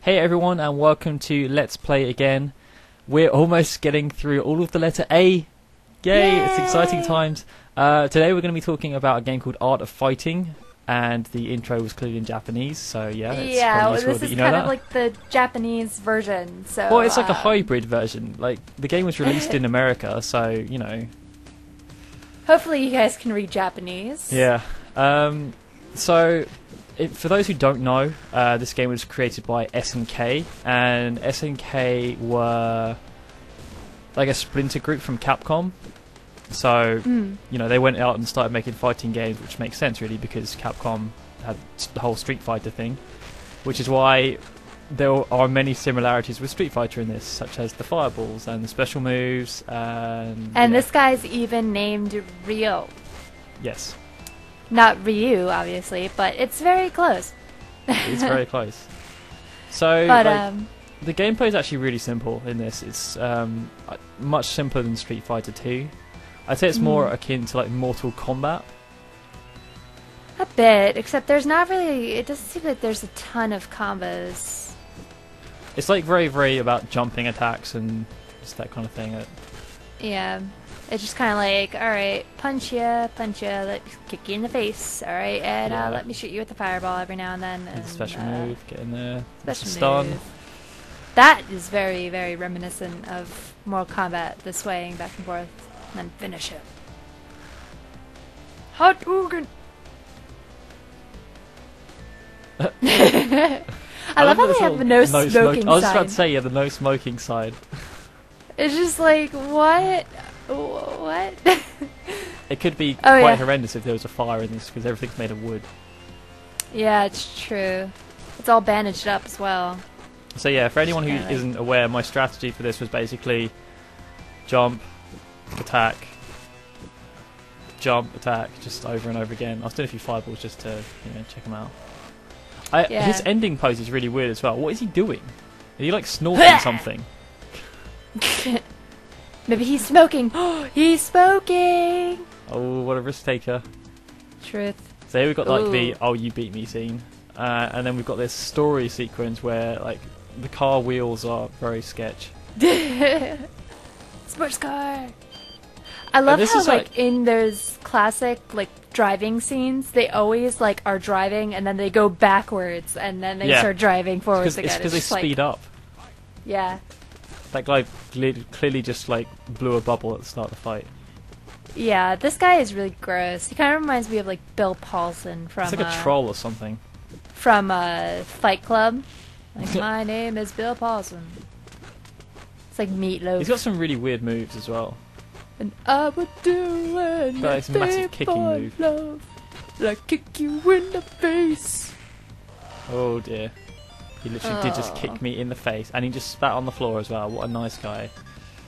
Hey everyone, and welcome to Let's Play Again. We're almost getting through all of the letter A. Yay! It's exciting times. Today we're going to be talking about a game called Art of Fighting, and the intro was clearly in Japanese, so yeah. Well, this is kind of like the Japanese version. So. Well, it's like a hybrid version. Like the game was released in America, so you know. Hopefully, you guys can read Japanese. Yeah. For those who don't know, this game was created by SNK, and SNK were like a splinter group from Capcom. So, you know, they went out and started making fighting games, which makes sense really because Capcom had the whole Street Fighter thing, which is why there are many similarities with Street Fighter in this, such as the fireballs and the special moves. And this guy's even named Ryo. Yes. Not Ryu, obviously, but it's very close. It's very close. So, the gameplay is actually really simple in this. It's much simpler than Street Fighter 2. I'd say it's more akin to like Mortal Kombat. A bit, except there's not really. It doesn't seem like there's a ton of combos. It's like very, very about jumping attacks and just that kind of thing. Yeah. It's just kind of like, alright, punch ya, let me kick you in the face, alright, and let me shoot you with the fireball every now and then. And, special move, get in there, special stun. Move. That is very, very reminiscent of Mortal Kombat, the swaying back and forth, and then finish it. Hadouken! I love how they have the no smoking sign. I was about to say, yeah, the no smoking sign. It's just like, what? What? It could be quite horrendous if there was a fire in this, because everything's made of wood. Yeah, it's true. It's all bandaged up as well. So yeah, for anyone who isn't aware, my strategy for this was basically jump, attack, just over and over again. I was doing a few fireballs just to check them out. His ending pose is really weird as well. What is he doing? Are you like snorting something? Maybe he's smoking. He's smoking. Oh, what a risk taker. Truth. So here we've got like the "oh you beat me" scene, and then we've got this story sequence where like the car wheels are very sketch. Sports car. I love how like in those classic like driving scenes, they always like are driving and then they go backwards and then they start driving forwards again. It's because they speed up. Yeah. That guy clearly just like blew a bubble at the start of the fight. Yeah, this guy is really gross. He kind of reminds me of like Bill Paulson from. It's like a troll or something. From Fight Club. Like my name is Bill Paulson. It's like Meatloaf. He's got some really weird moves as well. And I would do anything it's a massive kicking move. Love, like kick you in the face. Oh dear. He literally did just kick me in the face, and he just spat on the floor as well. What a nice guy.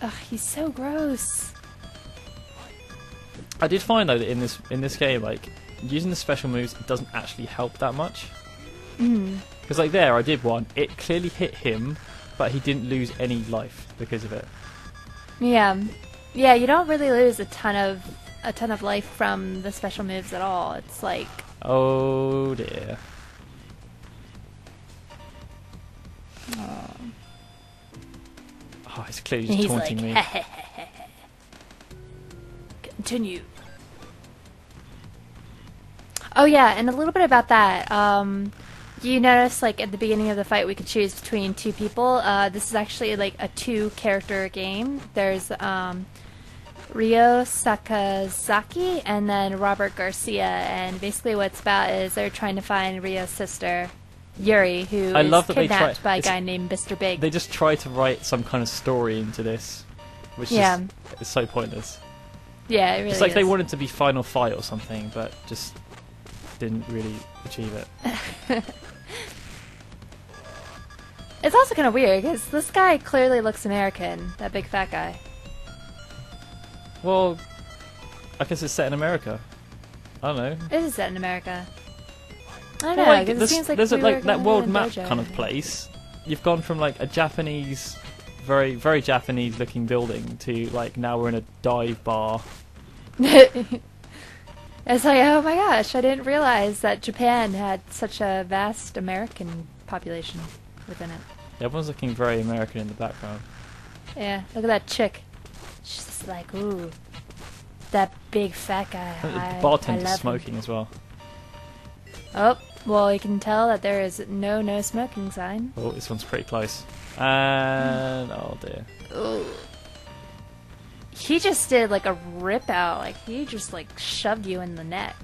Ugh, he's so gross. I did find though that in this game, like using the special moves doesn't actually help that much. Because like there, I did one. It clearly hit him, but he didn't lose any life because of it. Yeah, yeah. You don't really lose a ton of life from the special moves at all. It's like. Oh dear. Oh, he's clearly just taunting me. Continue. Oh yeah, and a little bit about that. You notice, like at the beginning of the fight, we could choose between two people. This is actually like a two-character game. There's Ryo Sakazaki and then Robert Garcia, and basically what it's about is they're trying to find Ryo's sister. Yuri, who is kidnapped by a guy named Mr. Big. They just try to write some kind of story into this, which is so pointless. Yeah, it really It's like is. they wanted to be Final Fight or something, but just didn't really achieve it. It's also kind of weird, because this guy clearly looks American, that big fat guy. Well, I guess it's set in America. I don't know. It is set in America. I don't know, because it seems like there's like that world map kind of place. You've gone from like a Japanese, very, very Japanese looking building to like now we're in a dive bar. It's like, oh my gosh, I didn't realize that Japan had such a vast American population. within it. Everyone's looking very American in the background. Yeah, look at that chick. She's just like, ooh, that big fat guy. The bartender's love smoking as well. Oh, well, you can tell that there is no smoking sign. Oh, this one's pretty close. And oh dear. Ooh. He just did like a rip out. Like he just like shoved you in the neck.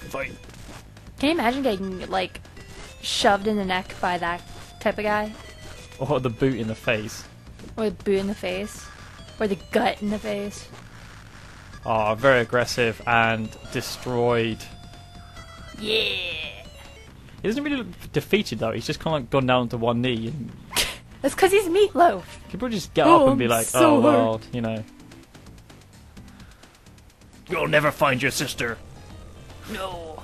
Fight. Can you imagine getting like shoved in the neck by that type of guy? Or the boot in the face. Or the boot in the face? Or the gut in the face? Oh, very aggressive and destroyed. Yeah. He doesn't really look defeated though. He's just kind of like gone down to one knee and. That's because he's Meatloaf. He could probably just get up and be like, so "Oh well, hurt. you know, you'll never find your sister." No.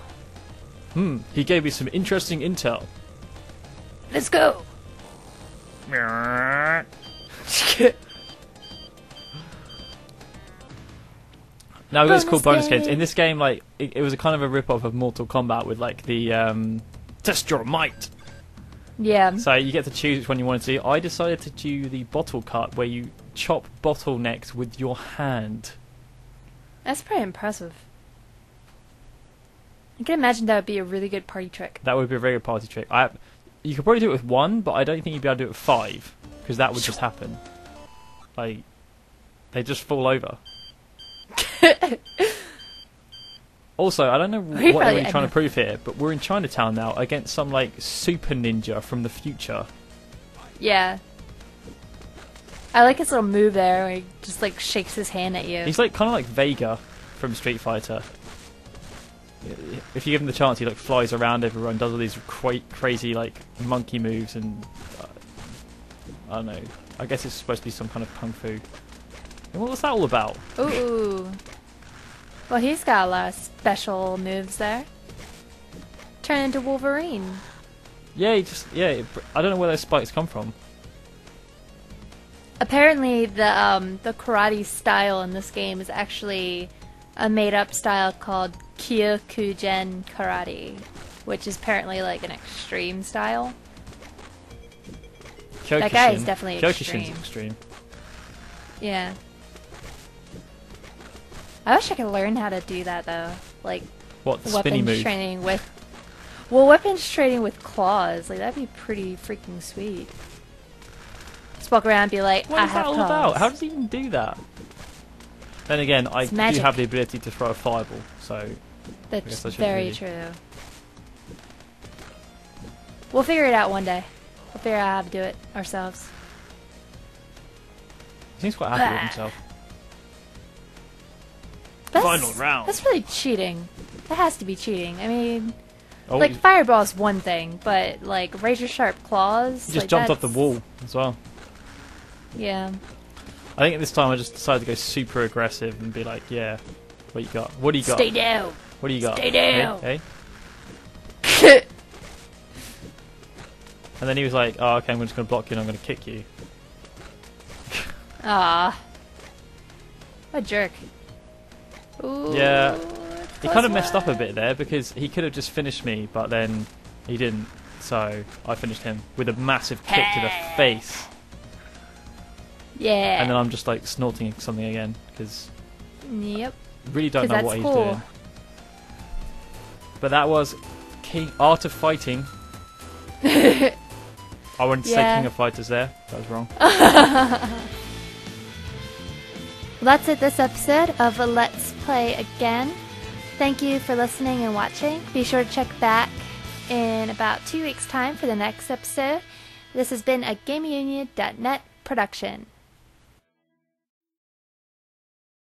He gave me some interesting intel. Let's go. Now we've got this cool bonus Bonus games. game. In this game, like it was a kind of a rip-off of Mortal Kombat with like the test your might. Yeah. So you get to choose which one you want to do. I decided to do the bottle cut, where you chop bottlenecks with your hand. That's pretty impressive. I can imagine that would be a really good party trick. That would be a very good party trick. You could probably do it with one, but I don't think you'd be able to do it with five, because that would just happen. Like, they just fall over. Also, I don't know what they're really trying to prove here, but we're in Chinatown now against some like super ninja from the future. Yeah. I like his little move there where he just like shakes his hand at you. He's like kind of like Vega from Street Fighter. If you give him the chance, he like flies around everyone, does all these crazy like monkey moves, and I don't know. I guess it's supposed to be some kind of kung fu. And what was that all about? Ooh. Well, he's got a lot of special moves there. Turn into Wolverine. Yeah, I don't know where those spikes come from. Apparently, the karate style in this game is actually a made-up style called Kyokugen Karate, which is apparently like an extreme style. That guy is definitely extreme. Kyokushin's extreme. Yeah. I wish I could learn how to do that though. Like What, the spinny weapons move? training with weapons training with claws. Like that'd be pretty freaking sweet. Just walk around and be like, What I is have that all claws. about? How does he even do that? Then again, I It's do magic. have the ability to throw a fireball, so That's guess I should very really- true. We'll figure it out one day. We'll figure out how to do it ourselves. he seems quite happy with himself. Final round. That's really cheating. That has to be cheating. I mean, Oh, like he fireball is one thing, but like razor sharp claws. just like, jumped off the that's- wall as well. Yeah. I think at this time I just decided to go super aggressive and be like, yeah, what you got? What do you got? Stay down. What do you got? Stay down. Hey? And then he was like, oh, okay, I'm just going to block you and I'm going to kick you. Ah. What a jerk. Ooh, Yeah. He kind of close messed up a one. bit there because he could have just finished me, but then he didn't. So I finished him with a massive kick to the face. Yeah. And then I'm just like snorting something again because Yep. I really don't 'Cause know that's what he's cool. doing. But that was Art of Fighting. I wanted to say Yeah. King of Fighters there. That was wrong. That's it this episode of Let's Play Again. Thank you for listening and watching. Be sure to check back in about 2 weeks' time for the next episode. This has been a GameUnion.net production.